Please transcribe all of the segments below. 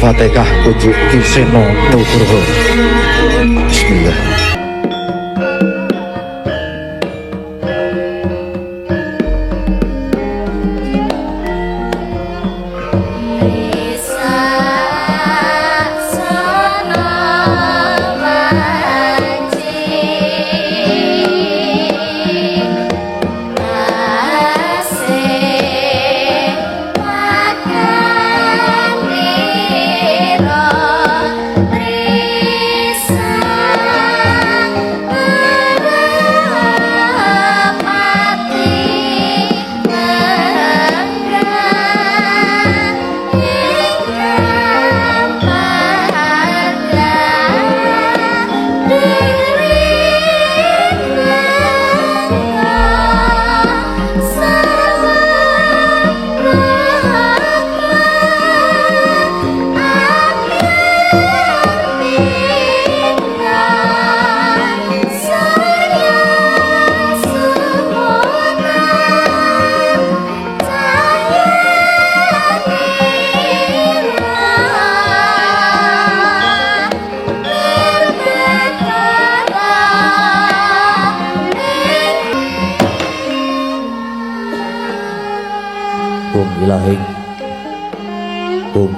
Fatihah Pujuk Kiseno Nugroho. Bismillah.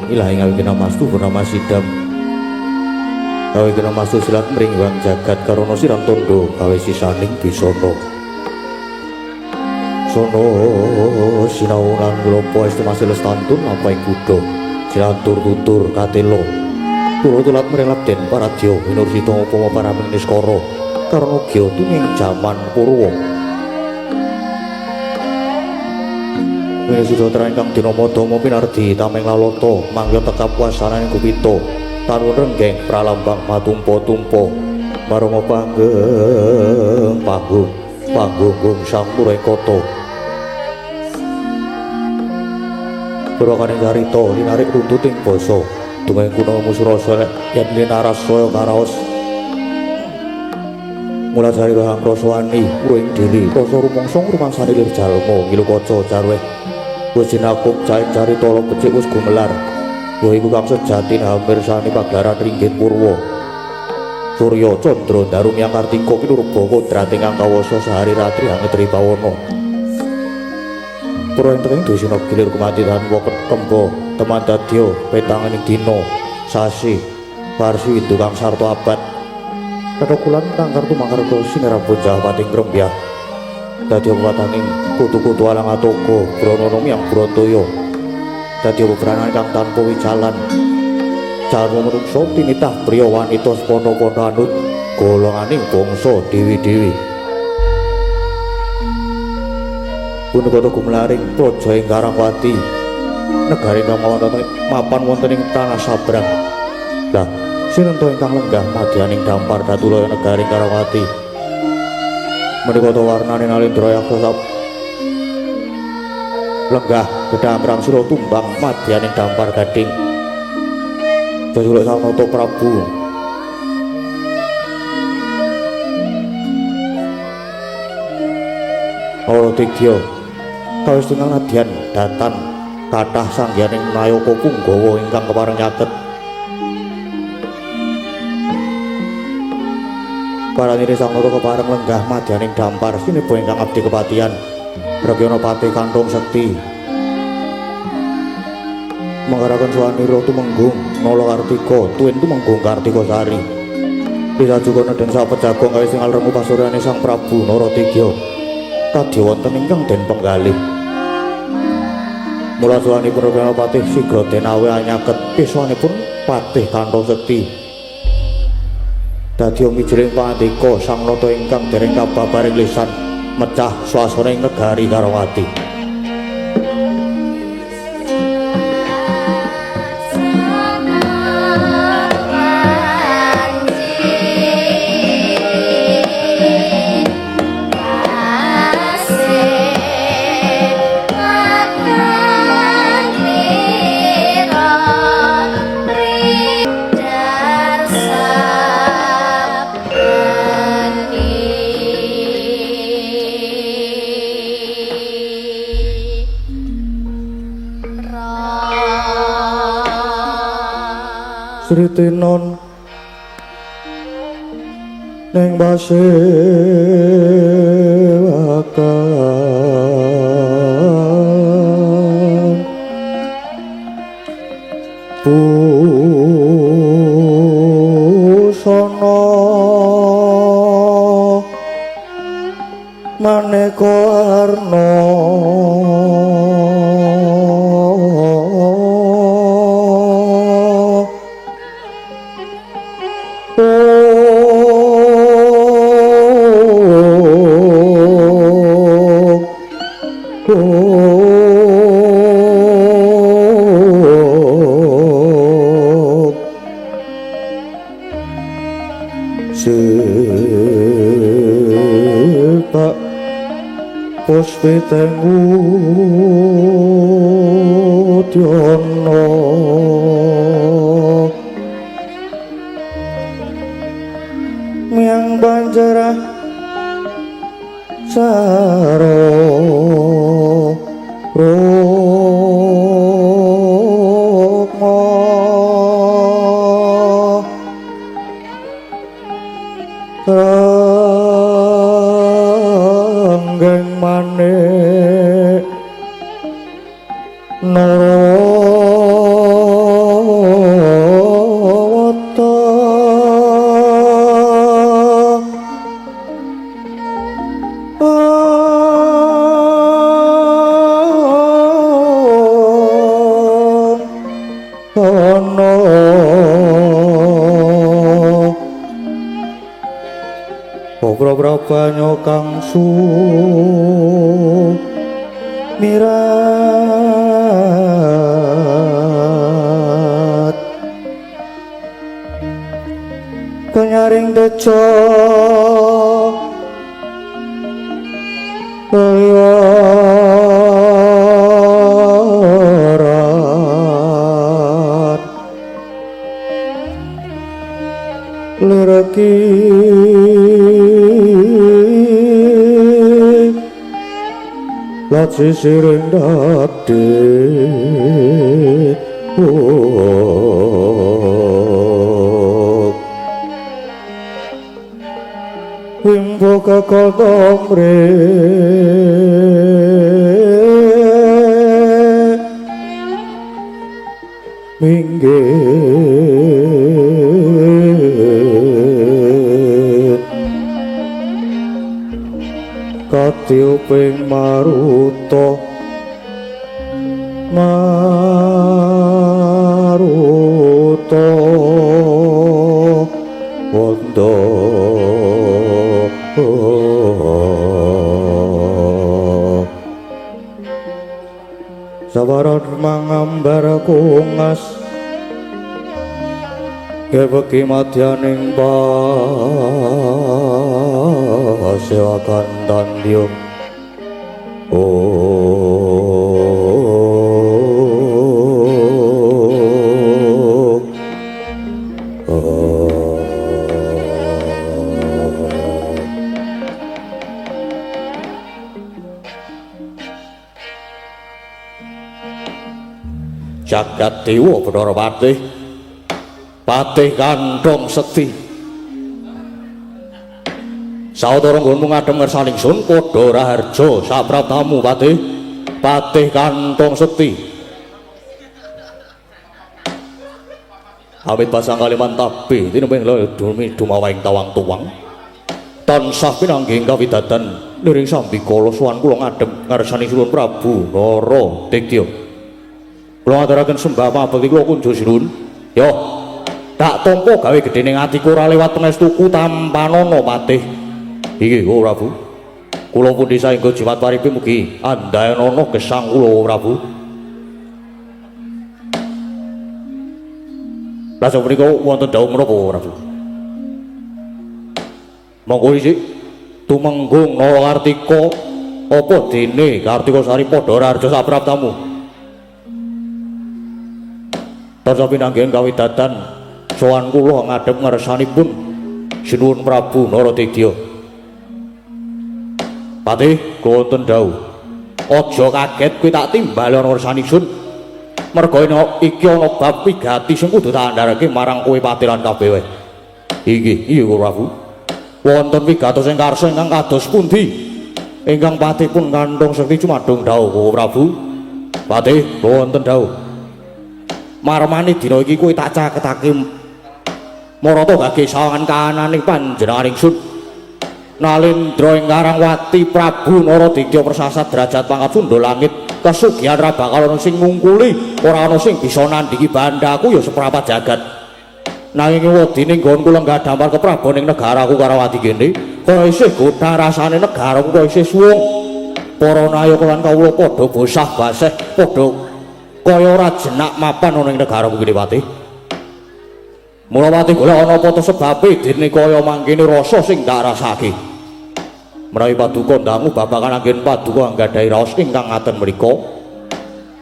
Ilahing awi kena mastu bernama Sidam awi kena mastu silat mring wang jagat karono siram tondo awi sisaning bisono sono sinau lan ngulopo estimasi lestantun apa yang kudo silantur tutur katelo tulo tulat mring labden paradyo minur sito upomo paraming niskoro karono gyo tuning jaman purwo Wene sudah terangkang dinomodomo pinardi tameng laloto mangga tekap wasananing kupito tarun renggeng pralambang matumpo-tumpo marongo panggeng panggung sampureng koto berokane carito linarik runtuting basa dumeng kuno musurasa yen linaras saya karaos mula cari rahang roswani uring diri rasa rumangsa ngrumangsani lir jalma ngilu kaca jarweh wis jinakuk cari tolo becik wis gumelar ya iku kang sejati hamirsani pagelaran ringgit purwa Surya Candra Darum yang Kartika kinurba kodrating kang kawasa sehari ratri angetri pawana para enteng dosina gilir kumatitan kembo teman dadya petanganing dina sasi warsi widukang sarta abad ketokulan kang kartu makarga sinera bocah pating grembyah dadi wataning kutu-kutu alang atoko brononom yang brotoyo dadi bebranan kang tanpa wicalan jarwo menungso tinitah priya wanita sepono-pono anut golonganing bangsa dewi-dewi punika gumlaring praja ing Karangwati negari kang mapan wonten ing tanah sabrang lah sinenta ingkang lenggah madyaning dampar datulaya negari Karangwati menika warnane nalendra yaksa lenggah gedhamrang sira tumbang madyaning dampar gading Jajuluk Sanata Prabu Ora Tigya kawis tunggal nadyan datan kathah sangyaning Nayaka Punggawa ingkang kepareng nyaket Paranire Sang Nata kepareng lenggah madyaning dampar sineba ingkang abdi kepatihan Ragyana Patih Kanthong Sekti mangaraken swanira tumenggung nala Kartika tuwin tumenggung Kartika Sari Pisajuga nedhen sapejagong kawis ing alremu pasuryane Sang Prabu Naratigya kadya wonten ingkang den penggalih mula swanipun Ragyana Patih sigra den awe anyaket piswanipun Patih Kanthong Sekti dadi mijiring pandika Sang Nata ingkang dereng kababaring lisan mecah swasana ing negari Karangwati Sri Tinon ning pasewakan busana maneka warna Pak Puspitengu Diono Miang Banjarah Saro Rokmo Ranggeng manik Narawata Ono Obra-obra banyo kang mirat penyaring deco liarat lereki Lati siring dati Wimbo kakotomre Minggit Katiuping maruto Wondo Sabaran mangambar kungas Kebeki madyaning pasewakan dandium Jagat Dewa Bathara Patih Patih Kandhong Sekti Saudara nggonmu ngadhem ngersaning sun padha raharja sapratamu Patih Patih Kandhong Sekti Awit pasang kaliman tabe tinembing dumi dumawahing tawang tuwang tansah pinanggih kawidadan liring sambikala sowan kula ngadhem ngarsaning Sunan Prabu Naradigya Kula ngaturaken sembah mabekti kula kunjuk sinuwun. Yo, tak tampa gawe gedhening atiku ora liwat pangestuku tampanana Patih. Iki, O Prabu. Kula pundi saengga jimat paripi mugi andhayanana gesang kula, O Prabu. Lajeng menika wonten dawuh menapa, O Prabu? Monggo isih tumenggung Narakartika apa dene Kartika Sari padha raharja sapraptamu. Tansah pinanggih kawidadan sowan kula ngadhep ngarsanipun Sinuwun Prabu Naradigya. Patih, kula wonten dawuh. Aja kaget kowe tak timbali ana ngarsaning sun. merga iki ana bab wigati sing kudu tak andharake marang kowe pati lan kabeh wae. Iki Prabu. Wonten wigatos sing karsa ingkang kados pundi? Ingkang pati pun kandhung sekti cumadung dawuh Prabu. Pati wonten dawuh. Marmane dina iki kowe tak caketake marata gage sawangan kananing panjenengan ingsun. Nalendra ing Karangwati Prabu Naradingga persasat derajat pangkat sundha langit kesugihan ra bakal ana sing ngungkuli, ora ana sing bisa nandhingi bandaku ya seprapat jagat. Nanging wedine nggonku lenggah dampar keprabon ing negaraku Karawati kene, kaya isih godha rasane negaraku kaya isih suwung. Para nayaka lan kawula padha bosah baseh, padha kaya ora jenak mapan ana ing negaraku kene Pati. Mula Pati golek ana apa to sebabe dene kaya mangkene rasa sing tak rasake. Menawi paduka ndangu babagan anggen paduka anggadhahi raos ingkang ngaten mriku.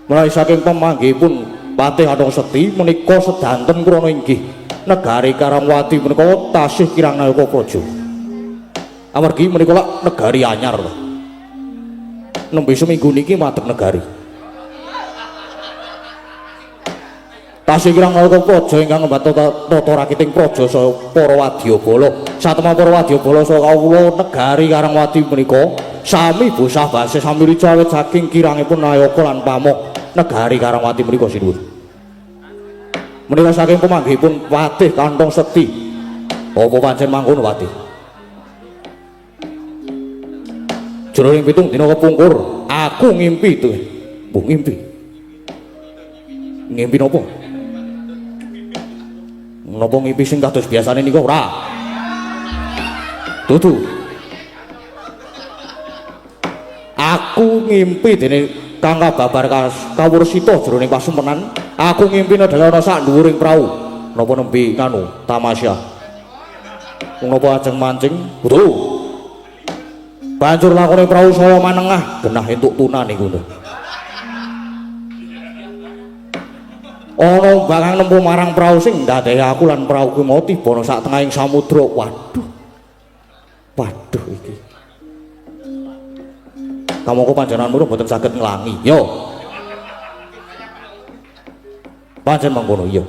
Menawi saking pamanggihipun Patih Andong Sekti menika sedanten krana inggih negari Karangwati menika tasih kirang nayaka praja. Amargi menika lak negari anyar. Nembe seminggu niki madhep negari. Tasih kirang nayaka praja ingkang ngembat tata rakiting praja saha para wadyabala. Satemah para wadyabala saha kawula negari Karangwati menika sami bosah basih sami ricawet saking kirangipun nayaka lan pamuk negari Karangwati menika sinuwun. Menika saking pamanggihipun Patih Kantong Sekti. Apa pancen mangkono Patih? Jroning 7 dina kepungkur, aku ngimpi to. Bu ngimpi. Ngimpi napa? Napa ngimpi sing kados biasane nika ora? Dudu. Aku ngimpi dene kang kababar kawursita jroning pasumpenan. Aku ngimpi adalah ana sak dhuwuring prau. Napa nembe kanu tamasya. Napa ajeng mancing? Dudu. Banjur lakone prau saya manengah genah entuk tunan niku. Ana bakang nempuh marang prau sing ndadehi aku lan prau kuwi mau tiba sak tengahing samudra. Waduh. Waduh iki. Kamangka panjenenganmu mboten saged nglangi. Yo. Pancen mangkono iya.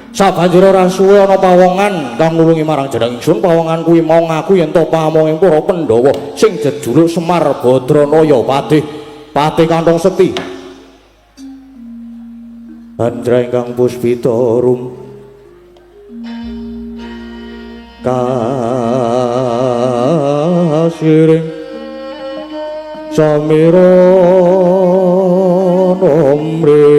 Sabanjure ora suwe ana pawongan kang nulungi marang jeneng ingsun. Pawongan kuwi mau ngaku yen to pamonging para Pandhawa sing jejuluk Semar Badranaya Patih Kantong Sekti. Andra ingkang puspita rum kasiring samira nomre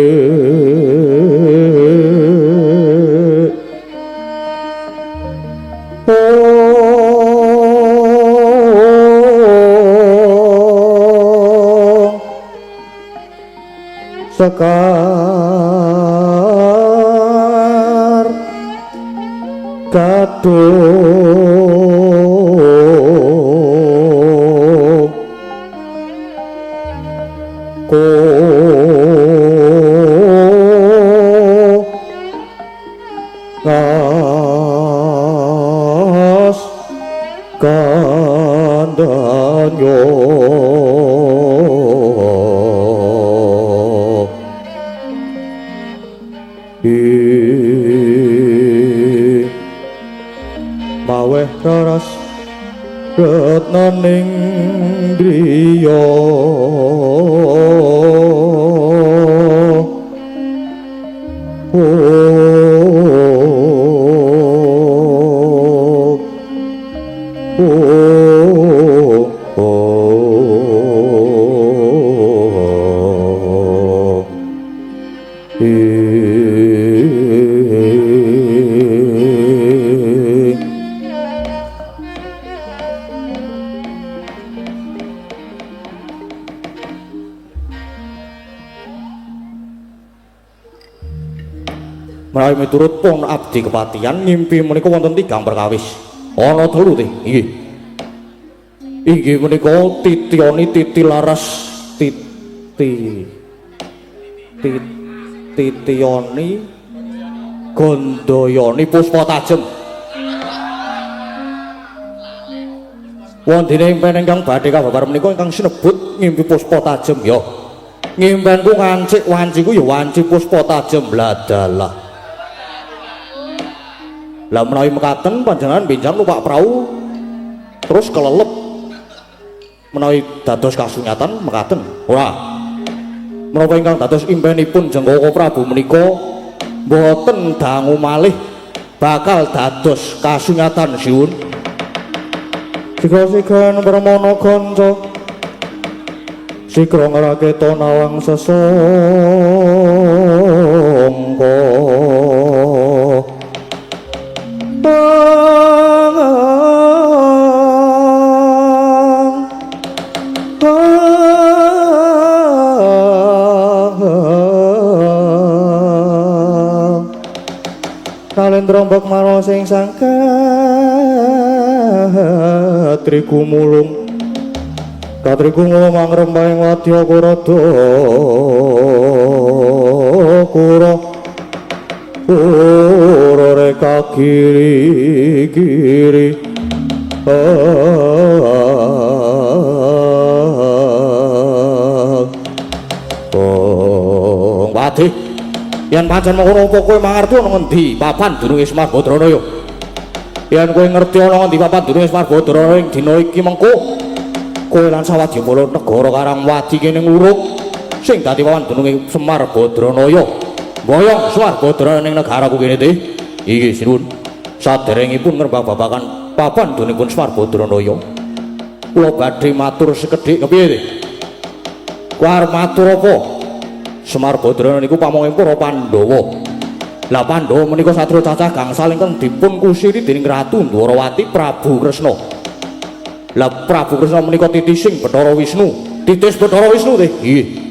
sekar kadung ko ngas kandanyo maweh raras retnaning driya menawi miturut pun abdi kepatihan ngimpi menika wonten 3 perkawis. Ana 3 teh. Nggih. Inggih menika titioni titi laras titioni gondayani puspa tajem. Wondene impen ingkang badhe kababar menika ingkang sinebut ngimpi puspa tajem ya. Ngimpenku ngancik wanciku ya wanci puspa tajem bladalah. Lah menawi mekaten panjenengan benjang numpak prau terus kelelep menawi dados kasunyatan mekaten ora menapa ingkang dados impenipun Jenggaka Prabu menika mboten dangu malih bakal dados kasunyatan siun sigra-sigran permana kanca sigra ngraketa nawang sesangka Kalendra mbok maro sing sangkatri gumulung katri gumulung mangrembahing wadya kurada kura reka giri-giri Wadi yen pancen mengkono apa kowe mangerti ana ngendi papan dununge Semar Badranaya yen kowe ngerti ana ngendi papan dununge Semar Badranaya ing dina iki mengko kowe lan sawadyabala negara Karangwadi kene nguruk sing dadi papan dununge Semar Badranaya boyong Semar Badranaya ning negaraku kene iki sinuwun saderengipun ngrembak babakan papan dununipun Semar Badranaya kula badhe matur sekedhik kepiye kowe arep matur apa Semar Badranaya niku pamonging para Pandhawa. Lah Pandhawa menika satria cacah gangsal ingkang dipun kusiri dening Ratu Ndwarawati Prabu Kresna. Lah Prabu Kresna menika titising Bathara Wisnu, titis Bathara Wisnu nggih.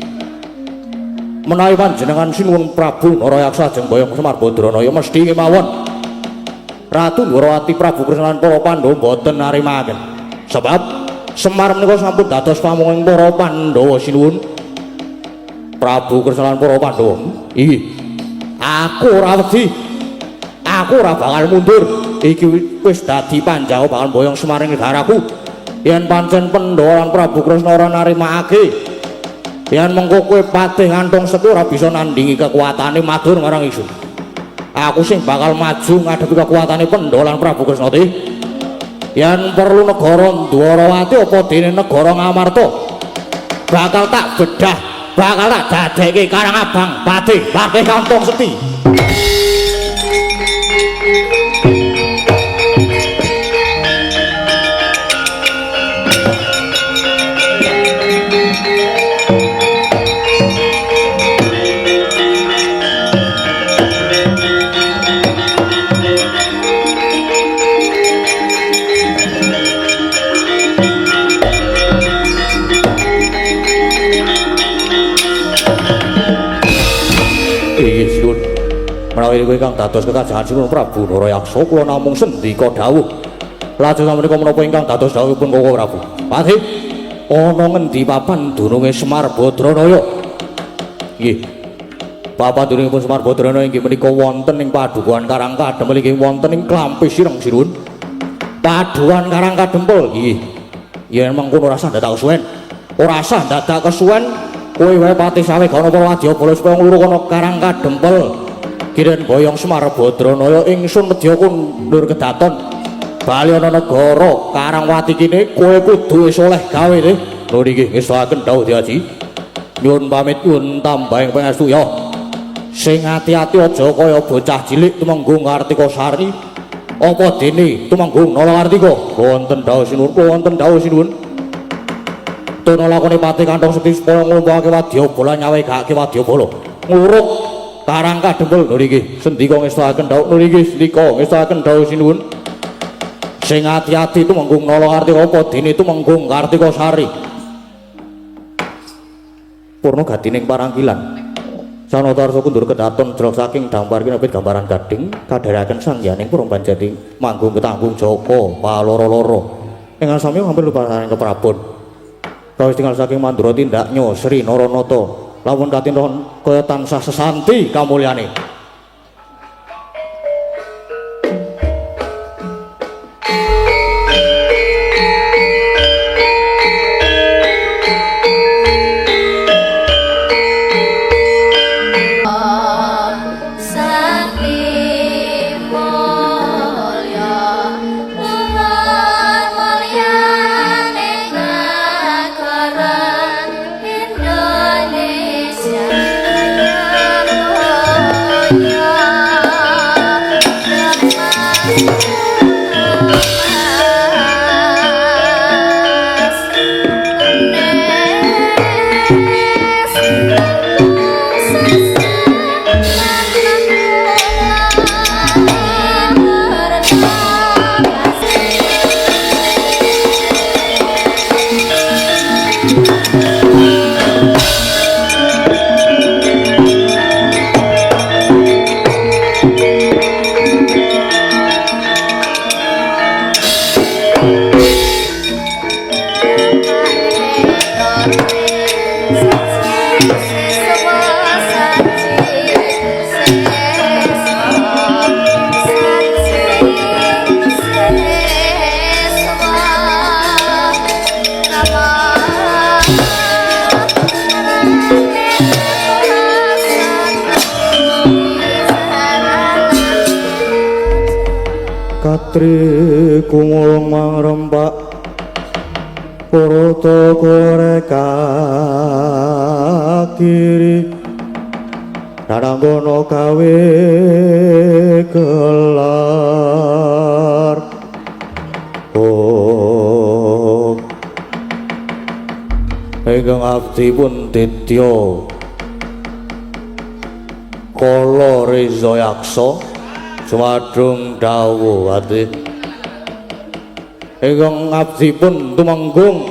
Menawi panjenengan sinuwun Prabu Narayaksa ajeng boyong Semar Badranaya mesti kemawon Ratu Ndwarawati Prabu Kresna lan para Pandhawa boten narimaken. Sebab Semar menika sampun dados pamonging para Pandhawa sinuwun. Prabu Kresna lan para Pandhawa. Iki aku ora wedi. Aku ora bakal mundur. Iki wis dadi panjawa bakal boyong Semaring negaraku. Yen pancen Pandhawa lan Prabu Kresna ora narimakake. Yen mengko kowe patih ngantong setu ora bisa nandingi kekuatane matur marang ingsun. Aku sing bakal maju ngadepi kekuatane Pandhawa lan Prabu Kresna yen perlu negara Ndwarawati apa dene negara Ngamarta bakal tak bedah bakal tak dadekke Karangabang patih patih kantong seti. Menawi kowe ingkang dados kekajahan sinuwun Prabu Narayaksa kula namung sendika dawuh. Lajeng samenika menapa ingkang dados dawuhipun Koko Prabu? Patih ana ngendi papan dununge Semar Badranaya? Nggih. Papan dunungipun Semar Badranaya inggih menika wonten ing Padukuhan Karangkadempel inggih wonten ing Klampis Sireng sinuwun. Padukuhan Karangkadempel nggih. Yen mengkono ora sah dadak kesuwen. Ora sah dadak kesuwen kowe wae Patih Sawegana Wadyabala supaya ngluru kono Karangkadempel. Kiren boyong Semar Badranaya ingsun nedya kundur kedaton bali ana negara Karangwati kene kowe kudu wis oleh gawe lho niki ngestoaken dawuh Diaji nyuwun pamit nyuwun tambahing pangestu ya sing ati-ati aja kaya bocah cilik tumenggung Kartika Sari apa dene tumenggung Nalakartika wonten dawuh sinuwun wonten dawuh sinuwun tono lakone Patih kantong seti supaya nglumpukake Wadyabala nyawegake Wadyabala nguruk Karangkadempel niki sendika ngestoaken dawuh niki sendika ngestoaken dawuh sinuwun sing ati-ati tumenggung Nalakartika apa dene tumenggung Kartika Sari purna gatining parangkilan sanata arsa kundur kedaton jlok saking dampar kinepit gambaran gading kadharaken sangyaning Purban Jati manggung ketanggung Jaka paloro-loro ingkang sami hampir lupa saking keprabon kawis tinggal saking Mandura tindaknya Sri Naranata lamun katinron kaya tansah sesanti kamulyane. Katri kumulung mangrempak Puruto goreka kiri Nananggono gawe gelar Oh Ingkang abdi pun ditya Kala Reza Yaksa Sumadung dawuh ati ingkang abdi pun tumenggung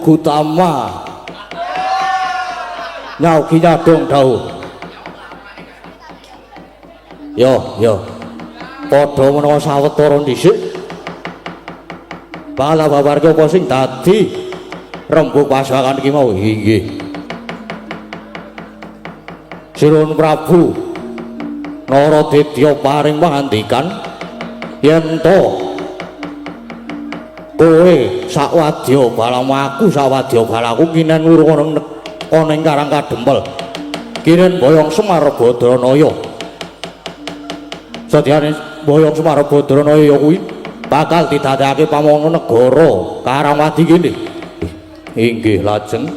Gutama nyauki nyadong dawuh yo padha menawa sawetara dhisik bala babarke apa sing dadi rembug pasakan iki mau inggih Sinuwun Prabu Naraditya paring pangandikan yen to kowe sakwadya balamu aku sakwadya balaku kinen ngurung ana ing Karang Kadempel kinen Boyong Semar Badranaya sadyane Boyong Semar Badranaya kuwi bakal didadekake pamana negara Karangwadi kene inggih lajeng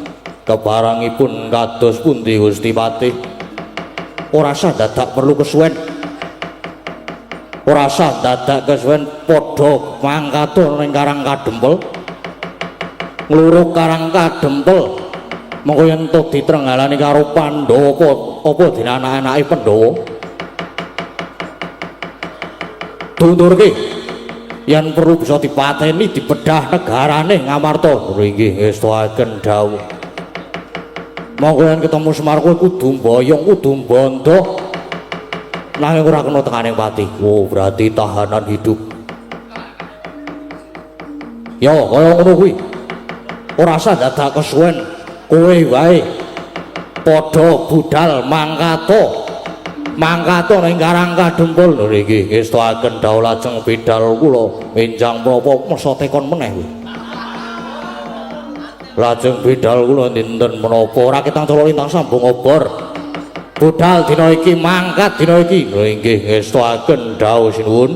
keparangipun kados pundi Gusti Patih ora usah dadak perlu kesuwen ora usah dadak kesuwen padha mangkata ning Karang Kadempel ngluruk Karang Kadempel mengko yen to ditrenggalani karo Pandhawa apa dene anak-anake Pandhawa dundurke yen perlu bisa dipateni dibedah negarane Ngamarta inggih ngestuaken dawuh monggo yen ketemu Semar kowe kudu mboyong kudu mbondo nanging ora kena tekaning pati oh berarti tahanan hidup ya kaya ngono kuwi ora usah dadak kesuwen kowe wae padha budal mangkato ning Karang Kadempel lho iki ngestuaken dawuh lajeng bidal kula enjang menapa mesa tekon meneh kuwi lajeng bidal kula dinten menapa ora ketang colo lintang sambung obor budal dina iki mangkat dina iki lho inggih ngestuaken dawuh sinuwun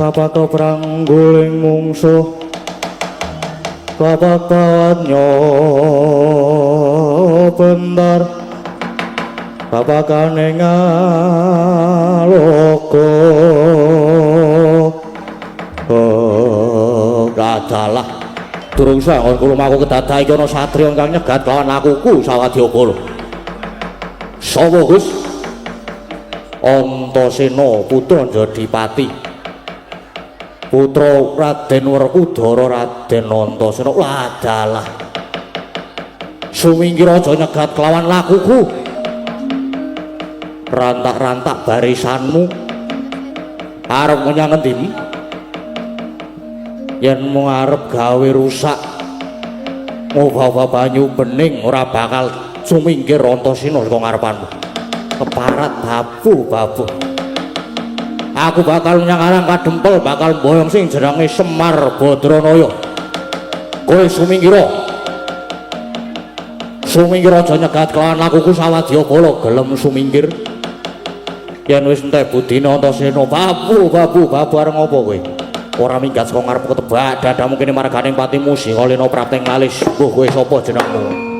Papato prangguling mungsuh papakawatnya bentar papakane ngaloko kadalah durung sangon kula maku kedadah iki ana satriya ingkang nyegat lawan akuku Sawadyabala sapa Gus Antasena putra Jodipati putra Raden Werkudara Raden Antasena wadalah sumingkir aja nyegat kelawan lakuku rantak-rantak barisanmu arep menyang ngendimu yen mung arep gawe rusak ngobawa banyu bening ora bakal sumingkir Antasena saka ngarepanmu keparat babu aku bakal menyang Karang Kadempel bakal mboyong sing jenenge Semar Badranaya kowe sumingkira aja nyegat kelawan lakuku Sawadyabala gelem sumingkir yen wis entek budine Antasena babu areng apa kowe ora minggat saka ngarep ketebak dadamu kene marganing patimu Singalena Prapteng Lalis mbuh kowe sapa jenengmu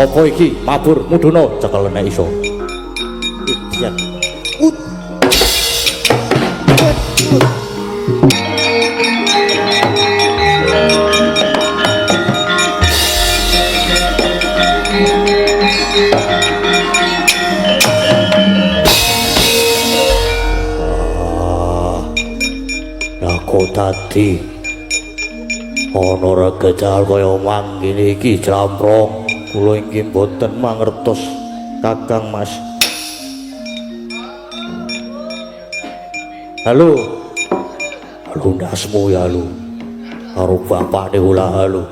Sopo iki mabur muduna cekel nek iso. Idiot. Ut. Aku tadi ana regecal kaya mangkene iki Jlamrong. Kula inggih mboten mangertos Kakang Mas. Halo. Halo ndasmu ya lu. Karo bapakne ulah halo.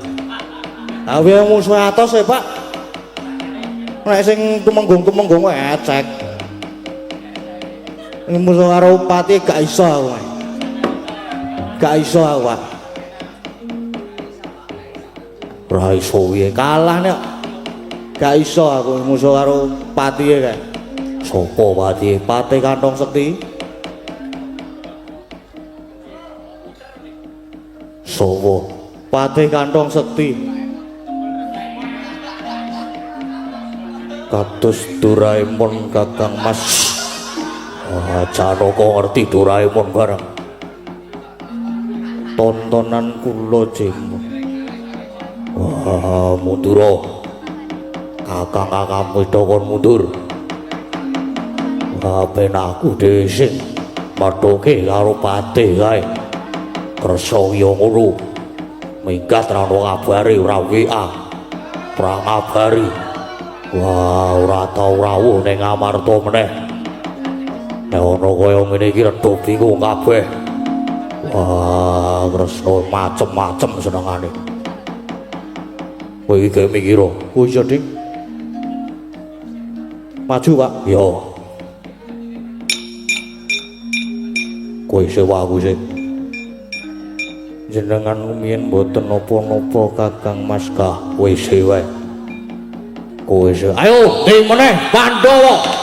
Awe musuh atos e, Pak. Nek sing tumenggung-tumenggung ecek. Ini musuh karo pati gak iso aku. Gak iso aku, Pak. Ora iso piye kalah nek gak iso aku musuh karo patihe kae. Sopo patihe? Pate Kantong Sekti. Sopo? Pate Kantong Sekti. Kados Doraemon Kakang Mas. Janaka ngerti Doraemon barang. Tontonan kula jeng. Wah, Mundura. Kakang itu kon mundur. Ben aku dhisik methuke karo patih kae. Kersa ya ngono. Minggat ra ono kabare ora WA. Ora ngabari. Wah, ora tau rawuh ning Amarta meneh. Nek ono kaya ngene iki rada bingung kabeh. Wah, Kresna macem-macem senengane. Kowe iki gawe mikir. Oh iya, Ding. Maju, Pak. Yo. Kowe sewa aku sih. Jenengan rumiyin mboten napa-napa Kakang Mas Kah. Kowe sewa. Kowe sewa. Ayo, ndi meneh Pandhawa.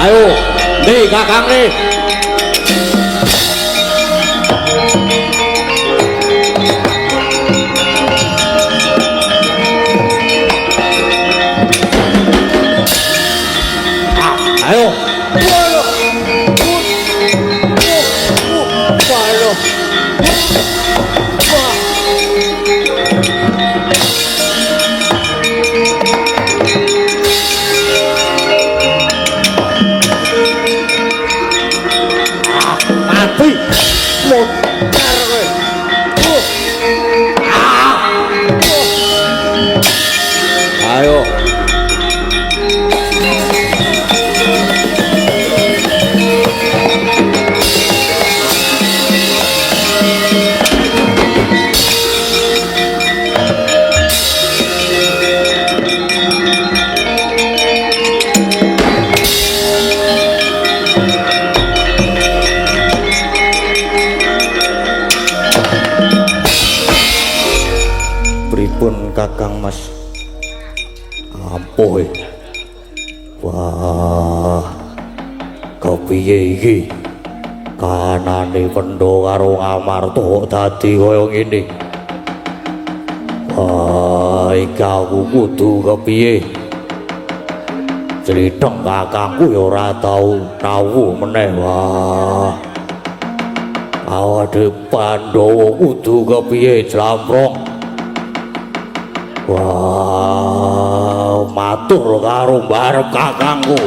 Ayo, nih Kakang nih. Ayo. Ayo. Pripun Kakang Mas? Ampuh. Wah. Kepiye iki? Kanane Pendho karo Amarta dadi kaya ngene. Wah, iki aku kudu kepiye? Criteng kakangku ya ora tau rawuh meneh. Wah. Awake Pandhawa kudu kepiye Jlamrong? Wah, matur karo barep kakangku.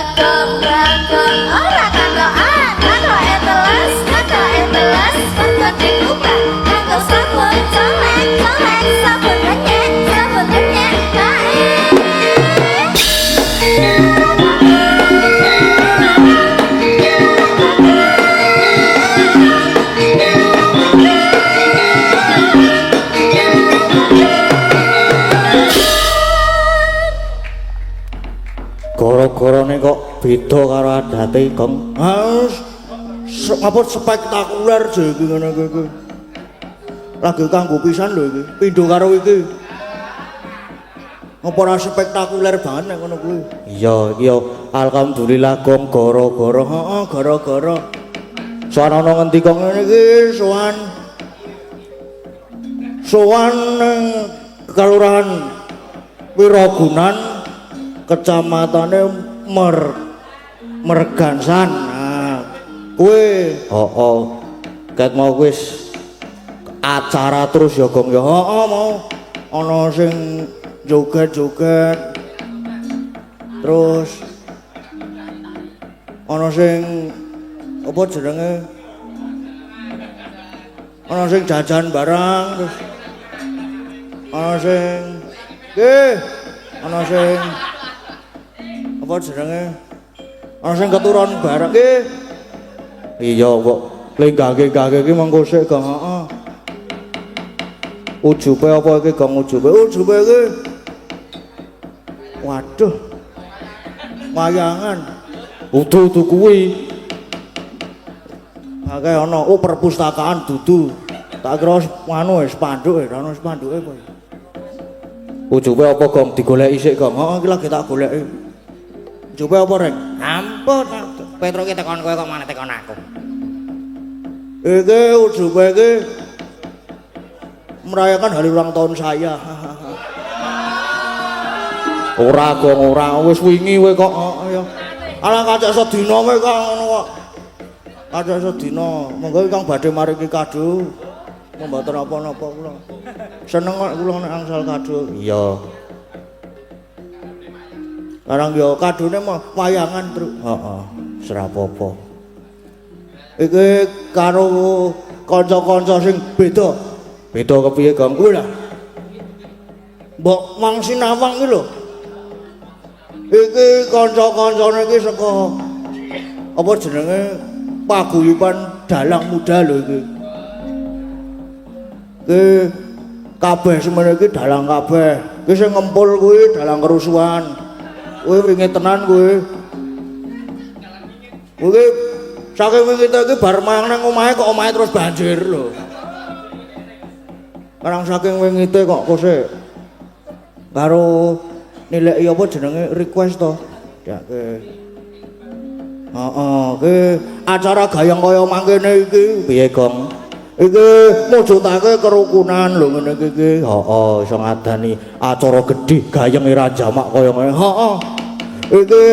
bagong bagong ora kandoan kandoe teles mergo dikubah kanggo sabun colek colek sabun renyek kae. Gara-garane kok beda karo adate, Gong. Apa spektakuler je iki ngene iki. Lagi kanggo pisan lho iki. Pindho karo iki. Apa ora spektakuler banget nek ngono kuwi. Iya, iki alhamdulillah Gong gara-gara Heeh, gara-gara sowan ana ngendi Gong ngene iki sowan ning kelurahan Wiragunan kecamatane Mergansan. Nah, kuwi ket mau wis acara terus ya Gong ya. mau ana sing joget-joget. Terus ana sing apa jenenge? Ana sing jajan barang terus ana sing ana sing apa jenenge? Ana sing keturun barang Iya kok lenggage-gage iki mengko sik Gong. Heeh. Ujube apa iki Gong ujube? Ujube iki. Waduh. Wayangan. Udu kuwi. Akeh ana perpustakaan dudu. Tak kira anu spanduk ana spanduke apa. Ujube apa Gong digoleki sik Gong? Heeh iki lagi tak goleki. Ujube apa rek? Ampun, Petro ki tekon kowe kok malah tekon aku. Iki ujube iki merayakan hari ulang tahun saya. Ora Gong, ora wis wingi kowe kok. Ya. Ala kacek sedina kowe kok ngono kok. Kacek sedina. Monggo Kang badhe maringi kado. Mboten apa-apa kula. Seneng kok kula nek angsal kado. Iya. Karang yo kadone mah wayangan, Truk. Heeh. Ora apa-apa. Iki karo kanca-kanca sing beda. Beda kepiye Gong? Kuwi lho. Mbok Mang Sinawang iki lho. Iki kanca-kancane iki saka apa jenenge paguyuban dalang muda lho iki. Iki kabeh semene iki dalang kabeh. Iki sing ngempul kuwi dalang kerusuhan. Kuwi wingi tenan kuwi. Kuwi saking wingi iki bar mang nang omahe kok omahe terus banjir lho. Karang saking wingite kok kose karo nilai apa jenenge request to. Dake. Heeh, iki acara gayeng kaya mangkene iki Piye Gong? iki mujudake kerukunan lho ngene iki. Heeh, iso ngadani acara gedhe gayeng ira jamak kaya ngene. Heeh. Iki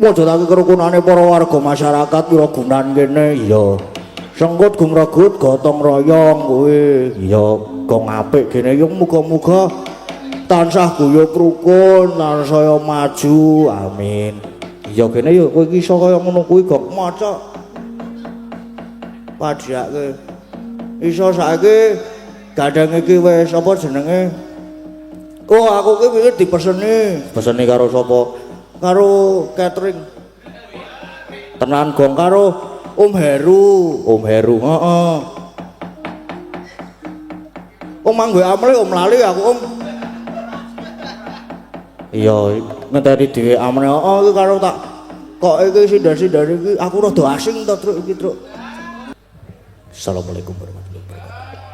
mujudake kerukunane para warga masyarakat Wiragunan kene. Iya. Sengkut gumregut gotong royong kuwi. Iya, Gong apik kene yo muga-muga tansah guyub rukun, tansaya maju. amin. Iya kene yo kowe iki iso kaya ngono kuwi Gong. Maca padhake. Iso saiki gadang iki wis apa jenenge? Oh, aku ki wingi dipeseni Pesene karo sapa? karo catering. Tenan Gong Karo Om Heru. Om Heru. Heeh. Om manggo amle om lali aku om. Iya, ngenteni dhewe amne. Heeh iki karo tak kok iki sindan-sindan iki aku rada asing to Truk iki Truk. Assalamualaikum warahmatullahi wabarakatuh.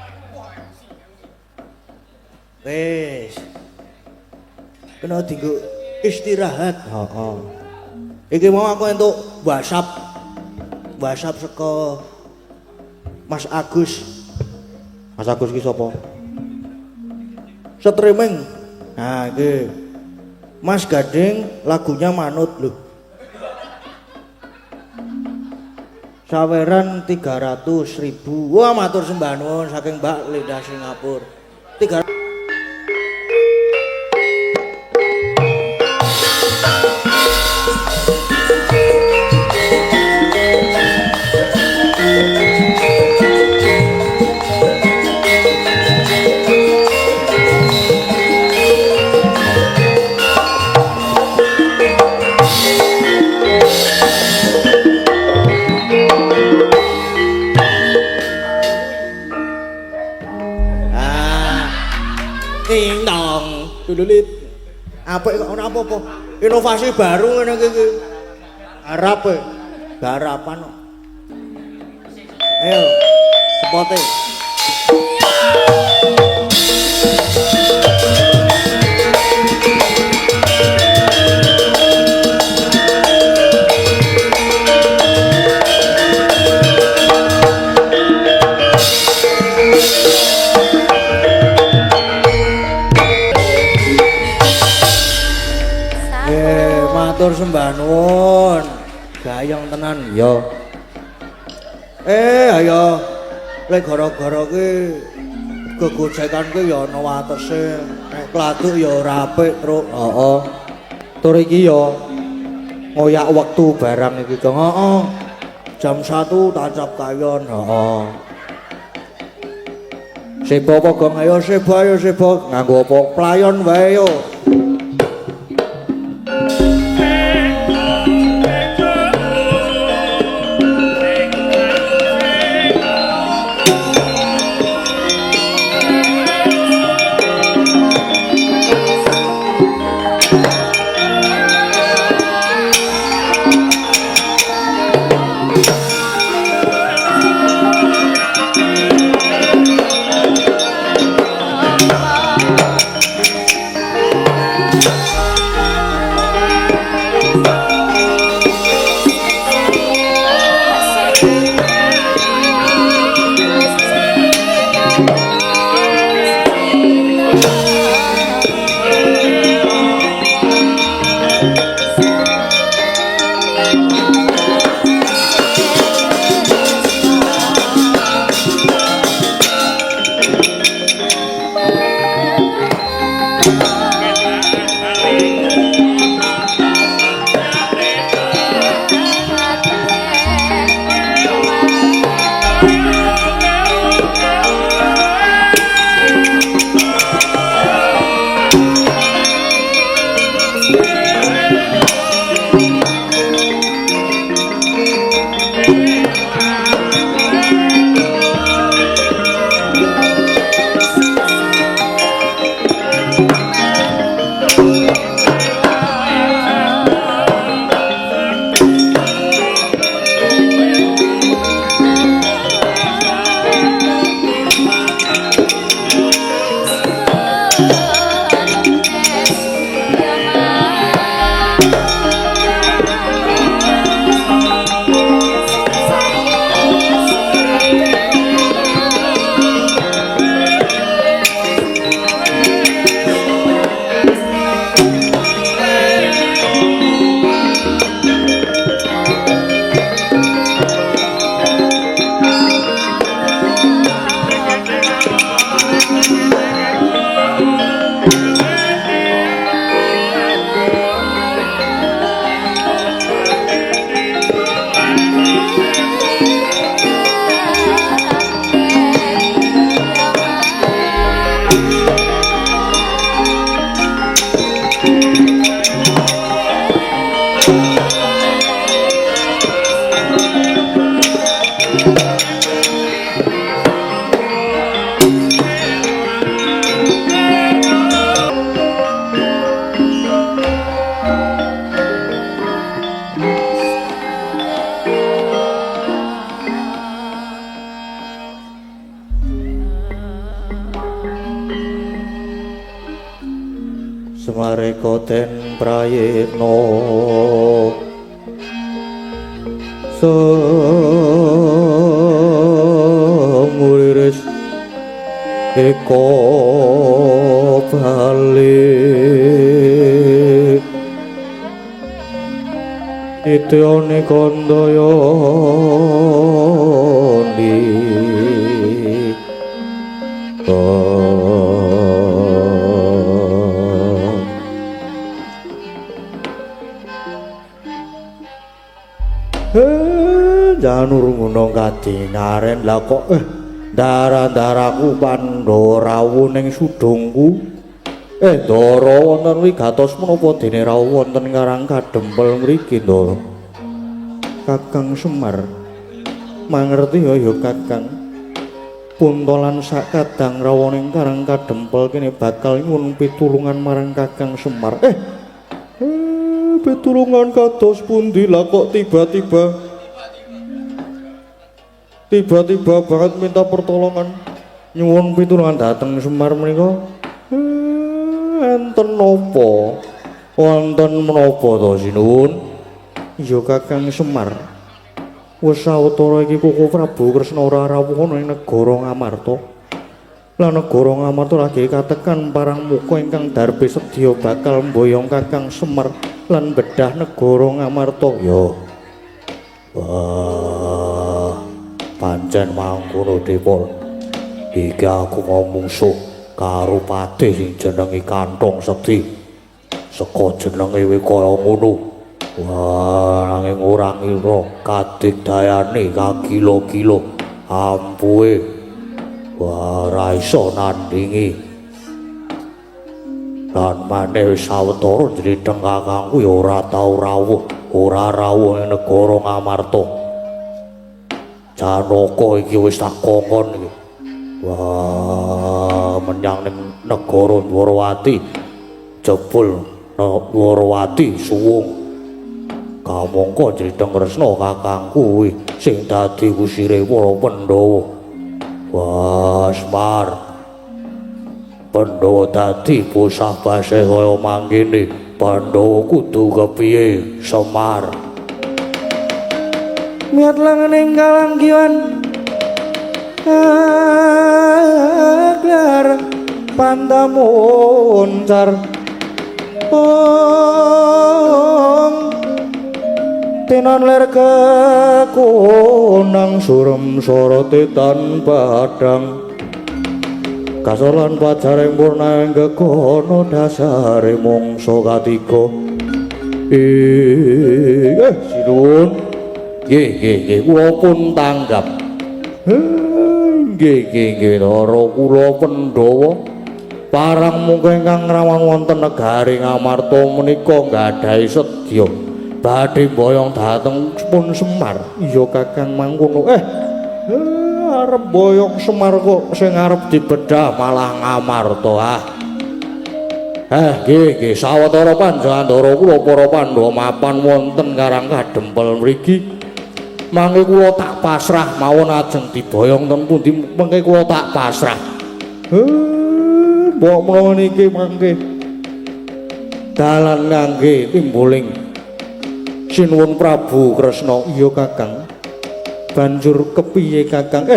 Wes. Kena dienggo istirahat. Heeh. Iki mau aku entuk WhatsApp saka Mas Agus. Mas Agus ki sapa? Streaming. Nah, iki Mas Gading lagunya manut lho. Saweran 300.000. Wah, matur sembah nuwun saking Mbak Linda Singapura. 300. lilit. Apik kok ora apa-apa. Inovasi baru ngene iki. Harap garapan kok. Ayo, sepote. Matur sembah nuwun. Gayeng tenan ya. Ayo. Lek gara-gara ki gegojekan ki ya ana watese. Nek kladuk ya ora apik, Truk. Heeh. Tur iki ya ngoyak wektu barang iki, Kang. Heeh. Jam 1 tancap kayon. Heeh. Sebo apa, Gong? Ayo sebo. Nganggo apa? Playon wae yo. Semareka ten prayitna semuriris eko bali nityane kandaya ndi janur ngono kadingaren lah kok darah-darahku Pandora ning sudungku Ndara wonten wigatos menapa dene rawuh wonten Karang Kadempel mriki Ndara Kakang Semar mangerti ya Kakang Kuntolan sakadang rawoning Karang Kadempel kene bakal nyuwun pitulungan marang Kakang Semar. Pitulungan kados pundi lah kok tiba-tiba banget minta pertolongan nyuwun pitulungan dateng Semar menika. Enten napa? Wonten menapa to sinuwun? Ya Kakang Semar. Wis sawetara iki Koko Prabu Kresna ora rawuh ana ing negara Ngamarta. Lan negara Ngamarta lagi katekan parang muka ingkang darbe sedya bakal mboyong Kakang Semar lan bedah negara Ngamarta. Ya. Wah, pancen mangkono Depol. Iki aku ngomungsuh karo patih sing jenenge Kantong Sekti. Saka jenenge wae kaya ngono. Wah, nanging ora ngira kadigdayane kagilo-gilo ampuhe. Wah, ra iso nandingi. Lan maneh sawetara jriteng kakangku ya ora tau rawuh ing negara Ngamarta. Janaka iki wis tak kongkon iki. Wah, menyang ning negara Dwarawati. Jebul Dwarawati suwung. Kamangka jriteng Kresna kakangku sing dadi usire para Pandhawa. Wah, Semar. Pandhawa dadi bosah basih kaya mangkene. Pandhawa kudu kepiye, Semar? Miat langening kalanggiwan agar pandamuncar tinan ler kekunang surem soroti tanpa padang kasolan pacaring purna ing gegono dasare mungsa katiga. Sinuwun. Nggih, kula pun tanggap. Nggih, Ndara kula Pandhawa parang mungka ingkang rawan wonten negari Ngamarta menika nggadahi sedya badhe boyong dhateng pun Semar. Iya Kakang mangkono. Arep boyong Semar kok sing arep dibedah malah Ngamarta. Nggih, sawetara panjandara kula para Pandhawa mapan wonten Karang Kadempel mriki. Mangke kula tak pasrah mawon ajeng diboyong ten pundi mengke kula tak pasrah. Mbok menawa niki mangke dalan kangge timbuling sinuwun Prabu Kresna. Iya Kakang. Banjur kepiye Kakang?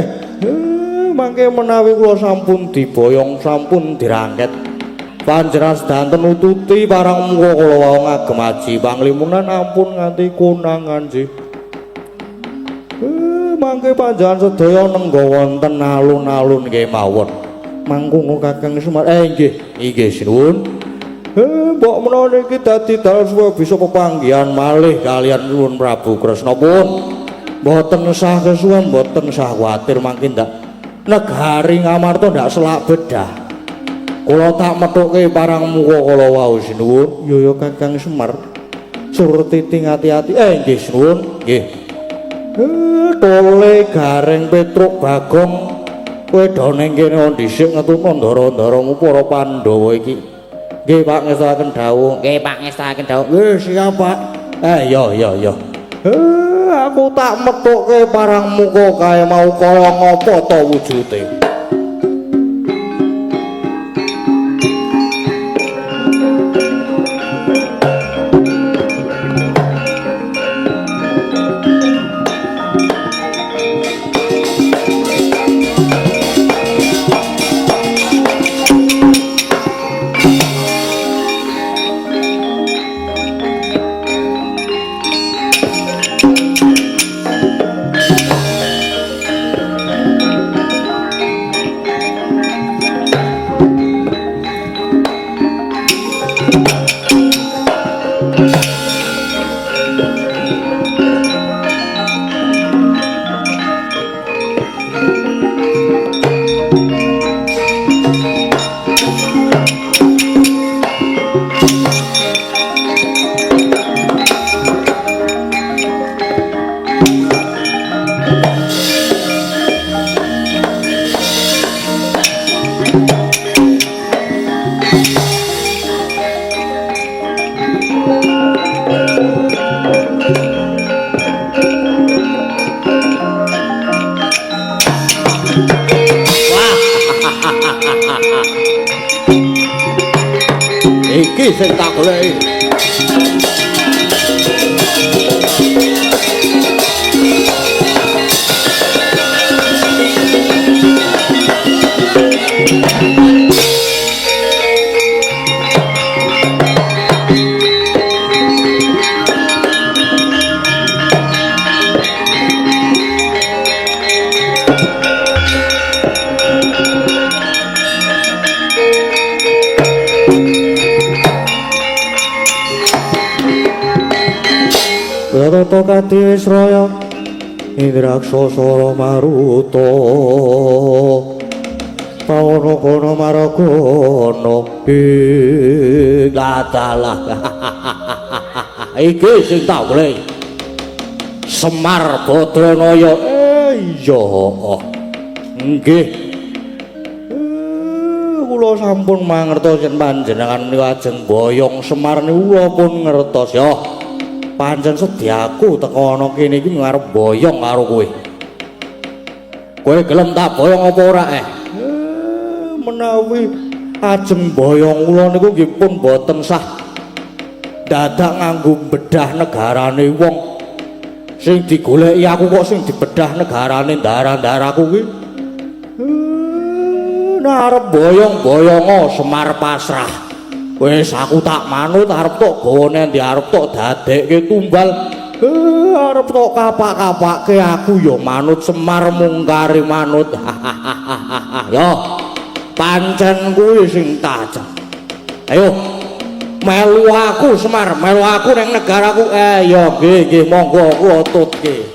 Mangke menawi kula sampun diboyong sampun dirangket panjenengan sedanten nututi parang muka kula wau ngagem aji panglimunan ampun nganti konangan nggih. Mangke panjenengan sedaya nengga wonten alun-alun nggih mawon. Mangkono Kakang Semar. Nggih sinuwun. Mbok menawa niki dadi dalan supaya bisa pepanggihan malih kaliyan nuwun Prabu Kresna pun mboten sah kesuwen, mboten sah kuwatir mangke ndak negari Ngamarta ndak selak bedah. Kula tak methuke parang muka kula wau sinuwun. Ya Kakang Semar. Surti hati-hati. Nggih sinuwun. Nggih. Tole Gareng Petruk Bagong kowe do ning kene dhisik ngetutno ndara-ndaramu para Pandhawa iki. Nggih Pak ngestaken dawuh. Nggih Pak ngestaken dawuh. Nggih siap Pak. Ya. Aku tak methuke parang muka kae mau kaya ngapa to wujude. sing tak goleki. Rata kati Sraya Indraksasa Maruta Pawana kono maragana Gadalah. Iki sing tak goleki. Semar Badranaya. Iya nggih kula sampun mangertos yen panjenengan lajeng boyong Semar niku kula pun ngertos ya pancen sediaku teko ana kene iki ngarep boyong karo kowe Kowe gelem tak boyong apa ora menawi ajeng boyong kula niku nggih pun boten sah dadak nganggo bedah negarane wong sing digoleki aku kok sing dibedah negarane ndara-ndaraku kuwi arep boyong-boyongo Semar pasrah wis aku tak manut arep tok gawane ndi arep tok dadekke tumbal arep tok kapak-kapakke aku ya manut Semar mungkari manut yo pancen kuwi sing tak ayo melu aku Semar melu aku ning negaraku ya nggih monggo aku otutke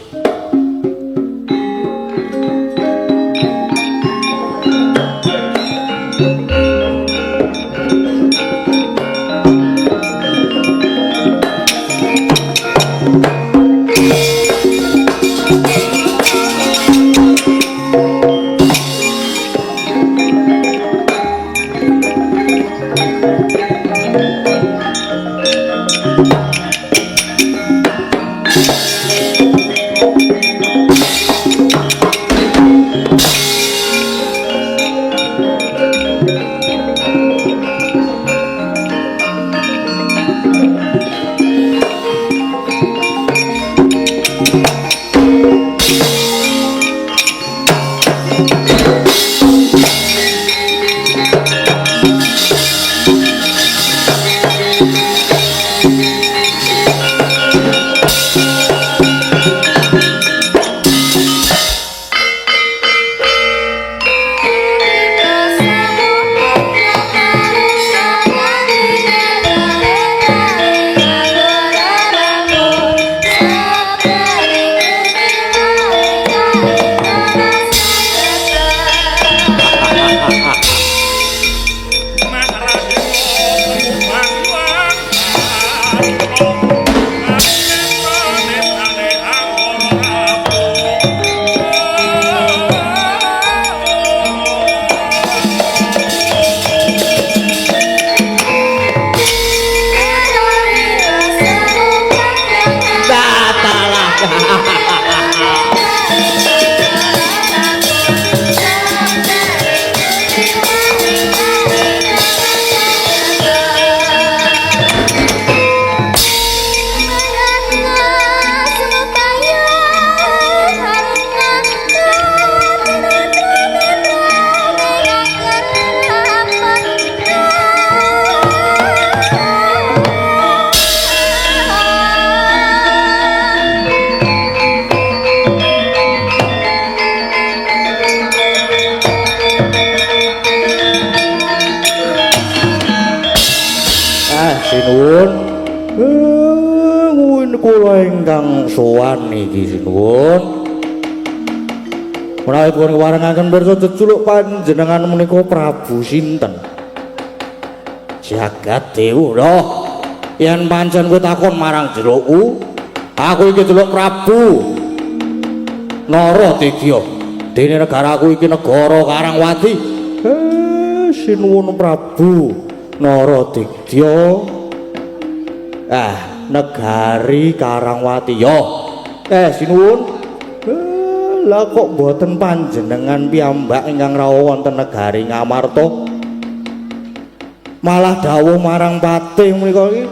sinuwun nguwun kula ingkang sowan iki sinuwun menawi pun warengaken pirsa jejuluk panjenengan menika Prabu sinten Jagat Dewa yen pancen kowe takon marang jelukku aku iki jeluk Prabu Naradigya dene negaraku iki negara Karangwati sinuwun Prabu Naradigya negari Karangwati yo sinuwun lah kok boten panjenengan piyambak ingkang rawuh wonten negari Ngamarta malah dawuh marang patih menika iki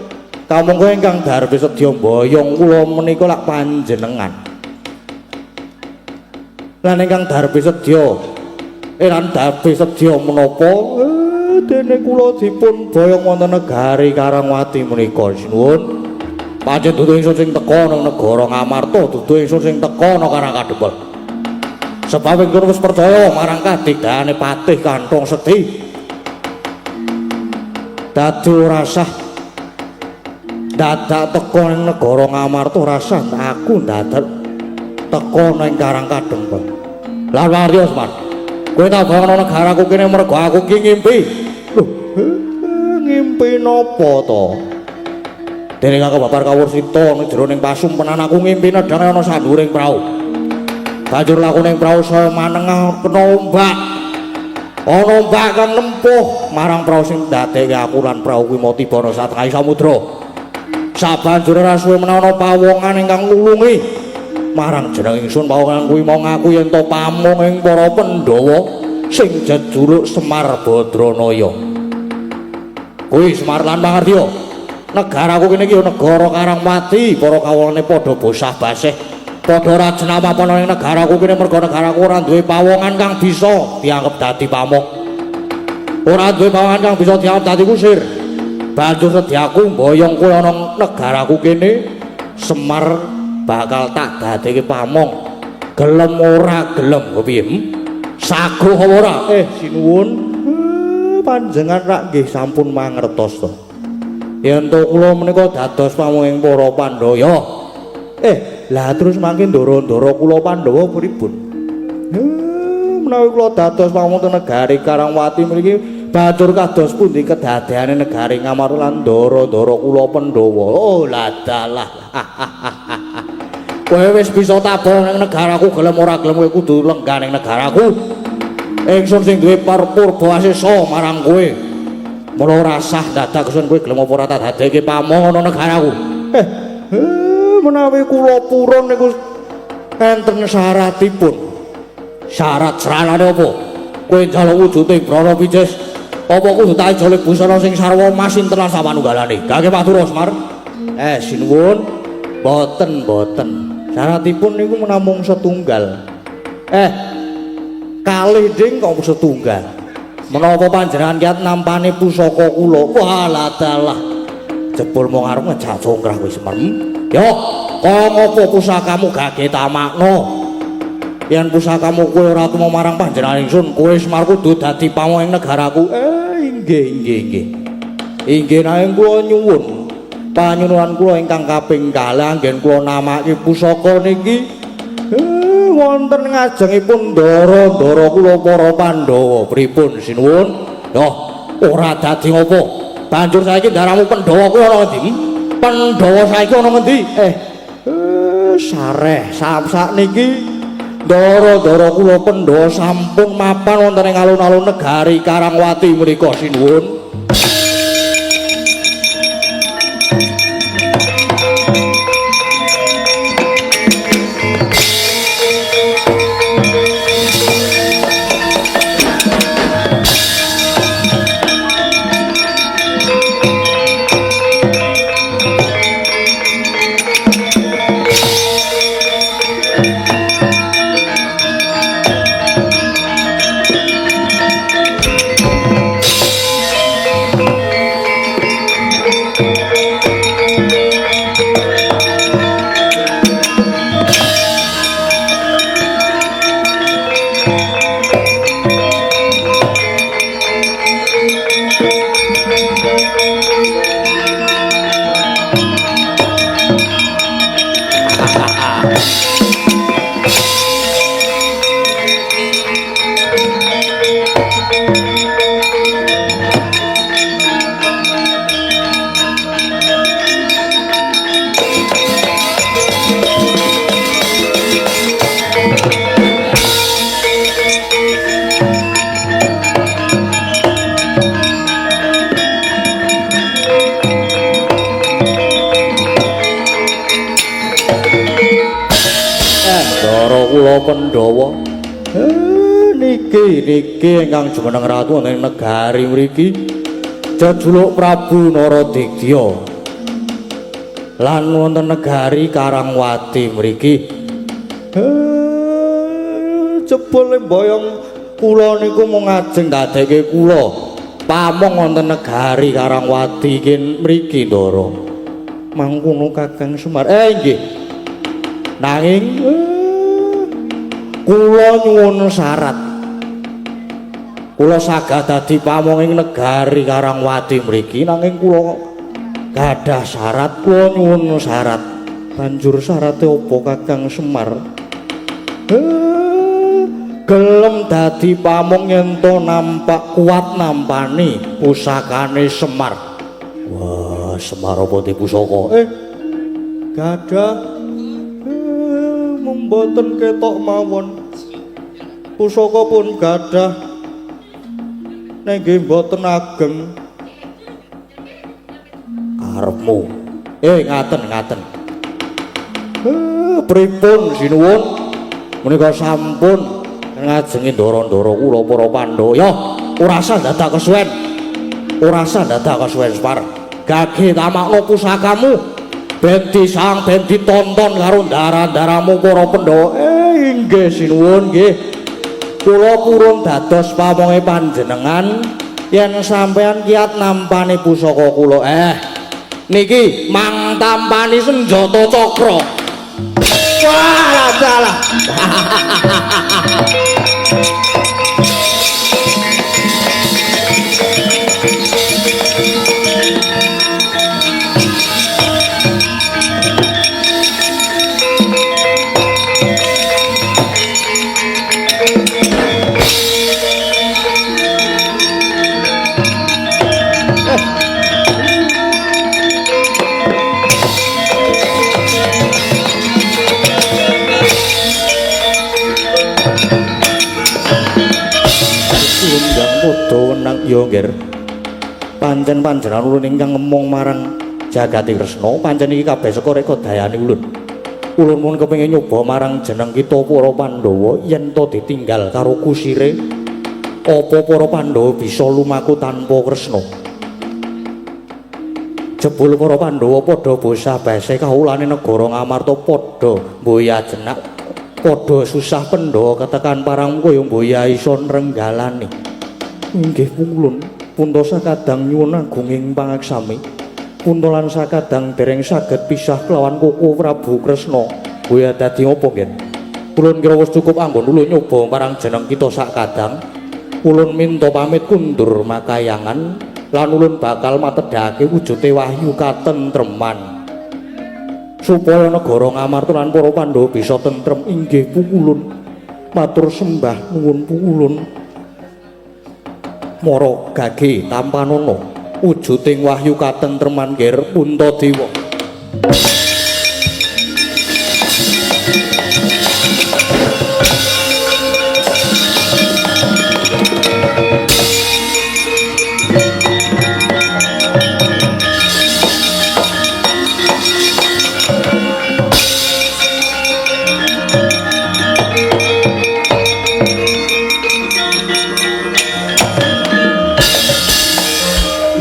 kamangka ingkang darbi sedya mboyong kula menika lak panjenengan. Lan ingkang darbi sedya eran darbi sedya menapa dene kula dipun boyong wonten negari Karangwati menika sinuwun. Pancen dudu ingsun sing teka nang negara Ngamarta, dudu ingsun sing teka nang Karangkadepel. Sebab ingsun wis percaya marang kadigdayane patih kantong sedhi. Dadi ora sah dadak teka ning negara Ngamarta ora sah aku dadak teka ning Karangkadepel. Lan warya Semar, kowe tak bawa nang negaraku kene mergo aku ki ngimpi. Lho, ngimpi napa to? Dene aku babar kawursita ning jroning pasumpenan aku ngimpi nedang ana sanduring prau. Banjur laku ning prau saya manengah kena ombak. Ana ombak kang nempuh marang prau sing ndadekke aku lan prau kuwi mau tiba ana satengahing samudra. Sabanjure ra suwe menawa pawongan ingkang nulungi marang jeneng ingsun pawongan kuwi mau ngaku yen to pamung ing para Pandhawa sing jejuluk Semar Badranaya. Kuwi Semar lan Mangardya. Negaraku kene iki negara Karangwati, para kawulane padha bosah basih, padha ora jenama apa ning negaraku kene mergo negaraku ora duwe pawongan kang bisa dianggep dadi pamuk. Ora duwe pawongan kang bisa dianggep dadi kusir. Banjur sedyaku mboyong kowe ana negaraku kene, Semar bakal tak dadekke pamong. Gelem ora gelem kepiye? Saguh apa ora? Sinuwun. Panjenengan rak nggih sampun mangertos to. Yen to kula menika dados pamunging para Pandhawa. Lah terus mangke ndara-ndara kula Pandhawa pripun? Menawi kula dados pamunging negari Karangwati mriki batur kados pundi kedadeane negari Ngamarta lan ndara-ndara kula Pandhawa. Oh ladalah. Kowe wis bisa tabah ning negaraku gelem ora gelem kowe kudu lenggah ning negaraku. Ingsun sing duwe purba asesa marang kowe. Mula ora sah dadak kesun kowe gelem apa ora tak dadekke pamong ana negaraku. Menawi kula purun niku enten syaratipun. Syarat sranane apa? Kowe njaluk wujuding Brana Picis apa kudu tak jolek busana sing sarwa mas sinten lan samanunggalane. Kangge Patur Semar. Sinuwun. Boten. Syaratipun niku namung setunggal. Kalih ding kok setunggal. Menapa panjenengan kiat nampane pusaka kula? Walah dalah. Jebul mung arep ngejak congkrah wis merem. Yo, kok ngopo pusakamu gage tamakno? Yen pusakamu kowe ora temu marang panjenengan ingsun, kowe Semar kudu dadi pamong ing negaraku. Inggih. Inggih nanging kula nyuwun. Panyuwunan kula ingkang kaping kalih anggen kula namake pusaka niki. Wonten ngajengipun ndara-ndara kula para Pandhawa pripun sinuwun? Yo, ora dadi ngopo? Banjur saiki ndaramu Pandhawa kuwi ana ngendi? Pandhawa saiki ana ngendi? Sareh sakniki ndara-ndara kula Pandhawa sampun mapan wonten ing alun-alun negari Karangwati menika sinuwun. Pandhawa. Niki ingkang jumeneng ratu wonten negari mriki. jejuluk Prabu Naradigya lan wonten negari Karangwati mriki jebul mboyong kula niku mung ajeng dadekke kula pamong wonten negari Karangwati mriki Ndara mangkono Kakang Semar nggih nanging kula nyuwun syarat kula saged dadi pamong ing negari Karangwati mriki nanging kula gadah syarat kula nyuwun syarat banjur syarate apa Kakang Semar gelem dadi pamong yen to nampak kuat nampani pusakane Semar wah Semar apa di pusaka gadah mboten ketok mawon pusaka pun gadah nggih mboten ageng karepmu ngaten pripun sinuwun menika sampun ngajengi ndara-ndara kula para Pandhawa ya ora usah dadak kesuwen Semar gage tamakno pusakamu ben disang ben ditonton karo ndara-ndaramu para Pandhawa inggih sinuwun nggih kula purun dados pamonge panjenengan yen sampean kiat nampani pusaka kula niki mang tampani senjata cakra wah dalah ya nggih pancen panjenengan ulun ingkang ngemong marang Jagati Kresna pancen iki kabeh saka reka dayane ulun mun kepengin nyoba marang jeneng kita para Pandhawa yen to ditinggal karo kusire apa para Pandhawa bisa lumaku tanpa Kresna jebul para Pandhawa padha bosah base kaulane negara Ngamarta padha mboya jenak padha susah Pandhawa ketekan parang kaya mboya iso nrenggalani inggih pungulun punta sakadang nyuwun agunging pangaksami punta lan sakadang dereng saged pisah kelawan Koko Prabu Kresna kuwi dadi apa ngen ulun kira wis cukup anggon ulun nyoba marang jeneng kita sakadang ulun minta pamit kundur makayangan lan ulun bakal matedhake wujude wahyu katentreman supaya negara Ngamarta lan para Pandhawa bisa tentrem inggih pungulun matur sembah nuwun pungulun Mara gage tampanono wujuding wahyu katentreman ger Puntadewa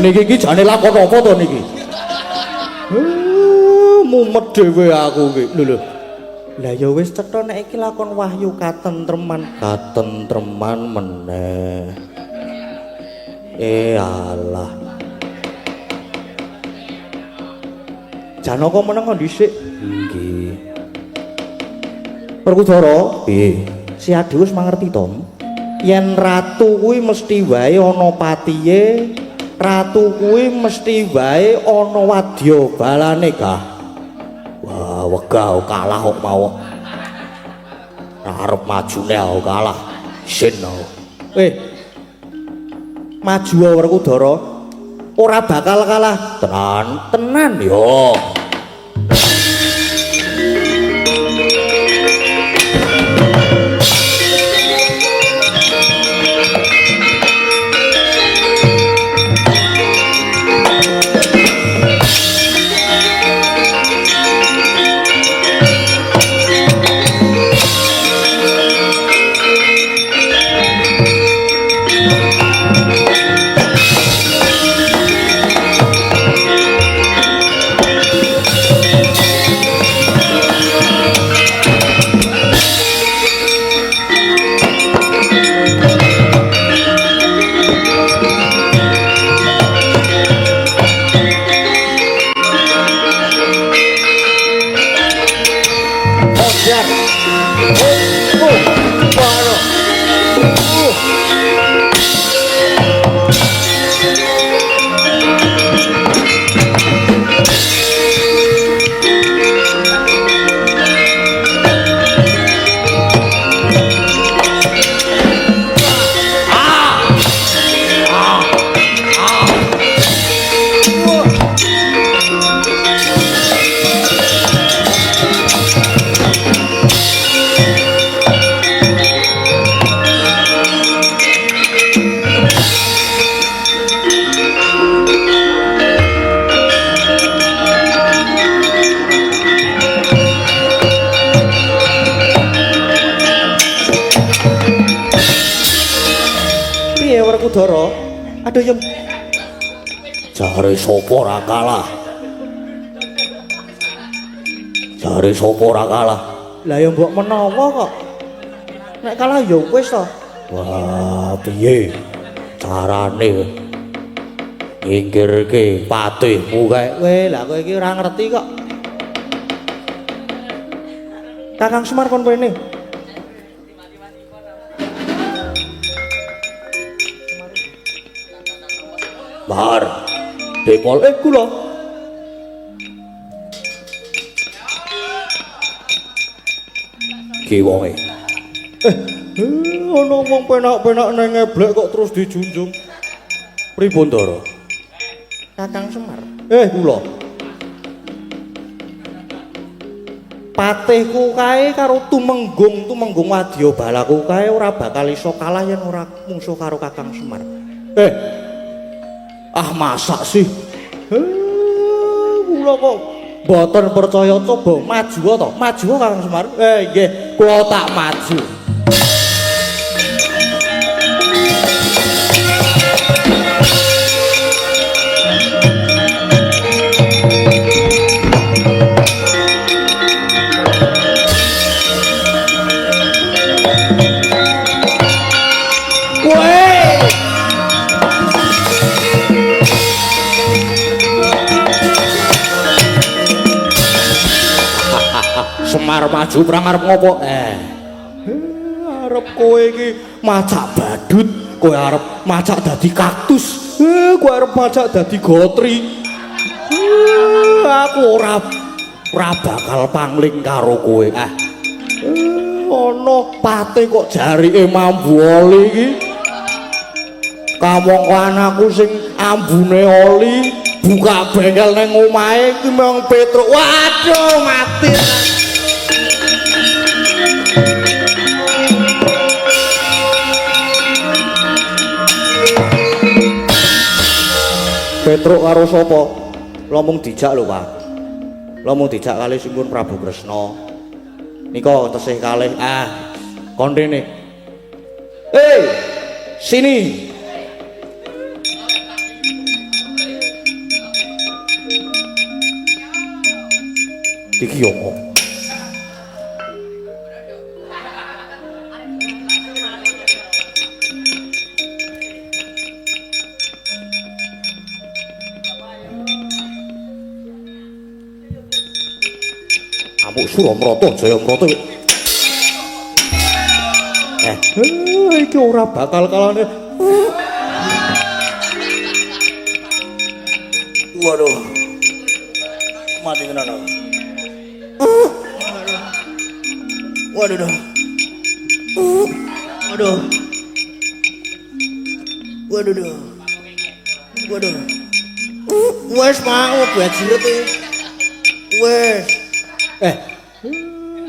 niki iki jane lakon apa to niki mumet dhewe aku iki lho lah ya wis cetha nek iki lakon wahyu katentreman meneh alah Janaka meneng dhisik nggih Werkudara piye si Adi wis mangerti to yen ratu kuwi mesti wae ana patihe ratu kuwi mesti wae ana wadya balane kah wah wegah kalah kok mau arep majune aku kalah isin maju Werkudara ora bakal kalah tenan yo Ojar. Waduh. Werkudara, aduh yang Jare sapa ora kalah? Jare sapa ora kalah? lah yang mbok menawa kok. Nek kalah ya wis to. Wah, piye carane nyingkirke patihmu kae? Weh, lah kowe iki ora ngerti kok. Kakang Semar kon rene. Bar, Depol Kula. ki wonge. Ana wong penak-penak nang ngeblek kok terus dijunjung. Pripun Ndara? Kakang Semar. Kula. Patihku kae karo tumenggung wadya balaku kae ora bakal iso kalah yen ora mungsuh karo Kakang Semar. Ah masak sih? Kula kok mboten percaya coba maju to. Maju Kakang Semar. Nggih, kula tak maju. Semar maju perang arep ngopo? Arep kowe iki macak badut, kowe arep macak dadi kaktus, kowe arep macak dadi gotri. Aku ora bakal pangling karo kowe. Ana patih kok jarike mambu oli iki. Kamangka anakku sing ambune oli buka bengkel nang omahe iki mung Petruk. Waduh, mati. Petruk karo sapa? Lha mung dijak lho, Pak. Lha mung dijak kali Singgun Prabu Kresna. Nika tesih kalih kon rene. Sini. Iki yo kok. Amuk Suramrata, Jayamrata. Iki ora bakal kalane. Waduh. Mati tenan aku. Waduh. Waduh. Waduh. Waduh. Wes mau bajirut iki. Wes.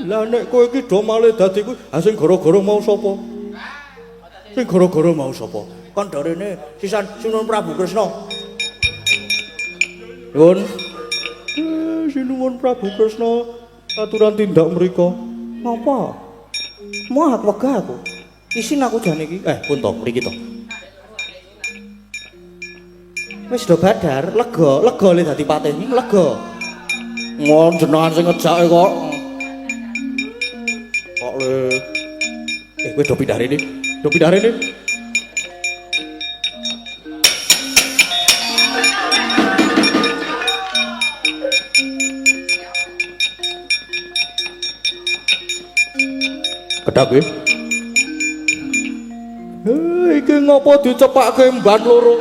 Lah nek kowe iki do malih dadi kuwi, sing gara-gara mau sapa? Sing gara-gara mau sapa? Kon darene sisan Sunan Prabu Kresna. Nuwun. Sinuwun Prabu Kresna aturan tindak mrika. Napa? Mau hak wegah aku. Isin aku jane iki. Pun to mriki to. Wis do badar, lega le dadi patih, lega. Ngon jenengan sing ngejake kok. Kok le. Kowe do pindah rene. Do pindah rene. Pedhak nggih. Iki ngopo dicepake mban loro?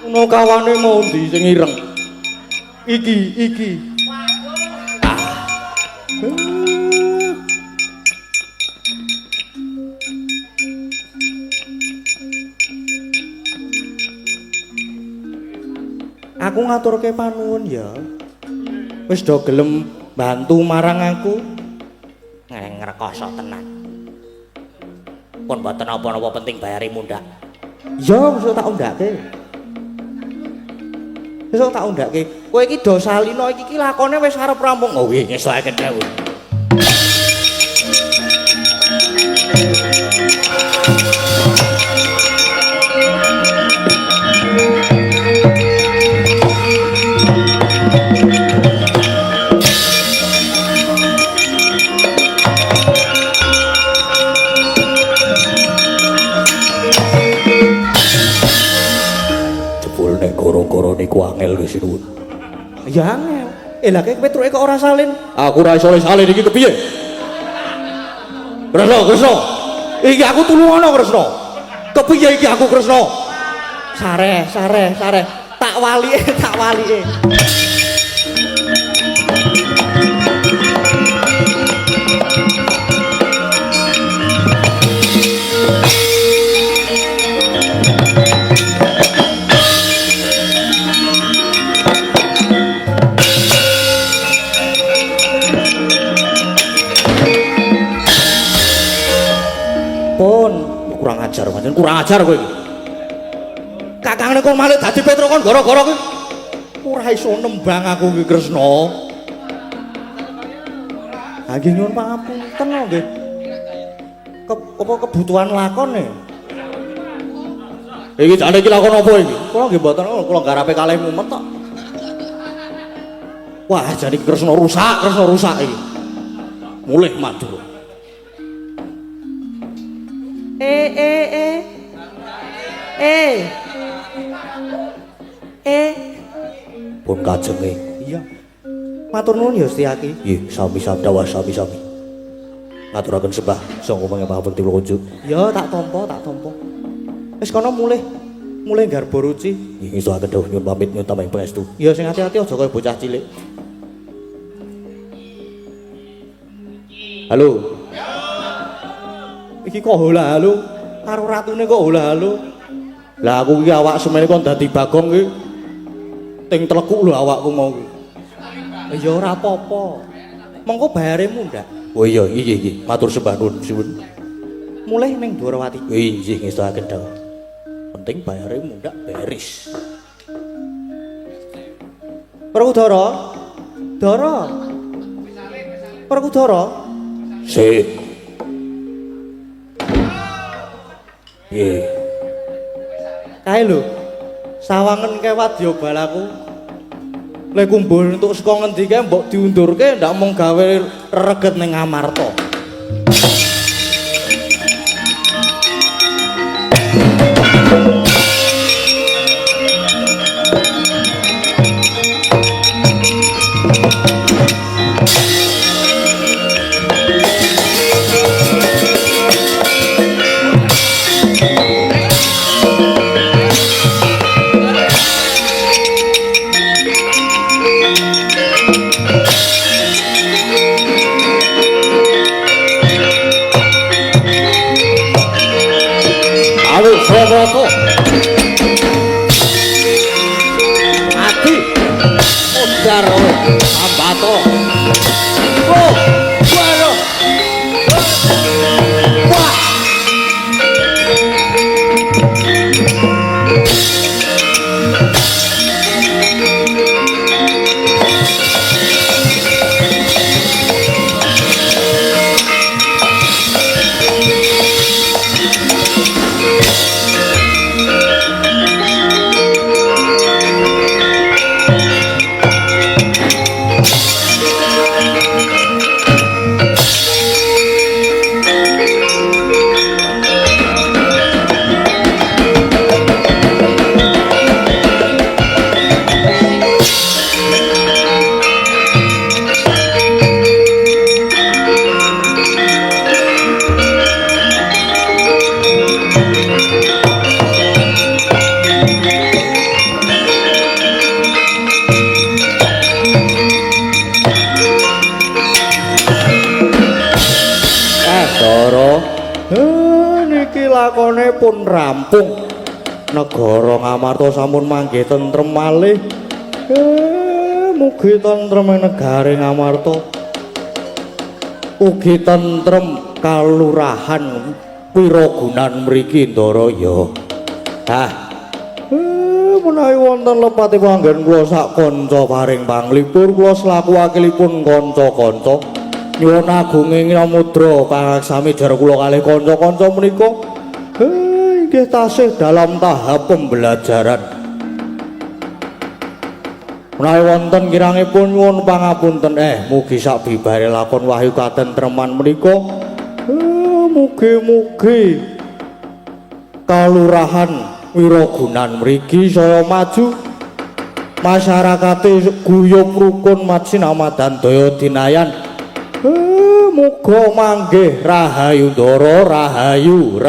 Ono kawane mau ndi sing ireng? Iki. Aku ngaturke panuwun ya. Wis do gelem bantu marang aku. Ngrekoso tenan. Pun boten apa-apa penting bayari mundak. Ya, wis tak undake. Wis tak undake. Kowe iki do salino iki lakone wis arep rampung. Oh nggih, ngeslaken dawuh. Nek goro-goro niku angel wis nuwun. Ya angel. Lah kowe petruke kok ora salin. Aku ora iso salin iki kepiye? Kresna. Iki aku tulungono Kresna. Kepiye iki aku Kresna? Sare. Tak walike. Pun kurang ajar kowe iki. Kakangne kok malah dadi Petro kon gara-gara kowe. Ora iso nembang aku iki Kresna. Ha nggih nyuwun pangapunten nggih. Apa kebutuhan lakone? Iki jane iki lakon apa iki? Kula nggih mboten kula garape kalih mumet tok. Wah, jane Kresna rusak iki. Mulih madur. Pun kajenge. Iya. Matur nuwun ya Setyaki. Nggih, sami-sami dawuh sami-sami. Ngaturaken sembah sangga pangapunten kula kunjuk. Ya tak tampa. Wis kono mulih garba ruci. Nggih, ngesuaken dawuh nyuwun pamit nyuwun tambahi pangestu. Ya sing ati-ati aja kaya bocah cilik. Halo. Iki kok hola halo karo ratune kok hola halo. Lah aku iki awak semene kok dadi Bagong iki. Ting telekuk lho awakku mau iki. Ya ora apa-apa. Mengko bayare mundak. Oh iya, nggih. Matur sembah nuwun suwun. Mulih ning Dwarawati. Nggih, ngestuaken dawuh. Penting bayare mundak beres. Perkudara. Perkudara. Sik. Nggih. Kae lho. Sawangen kewat ya balaku. Lek kumpul entuk saka ngendi kae mbok diundurke ndak mung gawe reget ning Amarta. Ndara niki lakone pun rampung. Negara Ngamarta sampun manggih tentrem malih. Mugi tentrem negare Ngamarta. Ugi tentrem kalurahan Wirogunan mriki Ndara ya. Menawi wonten lepatipun anggen kula sak kanca paring panglipur kula selaku wakilipun kanca-kanca nyuwun agunging nyamudra pangaksami jar kula kalih kanca-kanca menika inggih tasih dalam tahap pembelajaran. Menawi wonten kirangipun nyuwun pangapunten mugi sak bibare lakon wahyu katentreman menika mugi-mugi kalurahan Wirogunan mriki saya maju, masyarakate guyub rukun mat sinamadan daya dinayan. Muga manggih rahayu Ndara, rahayu.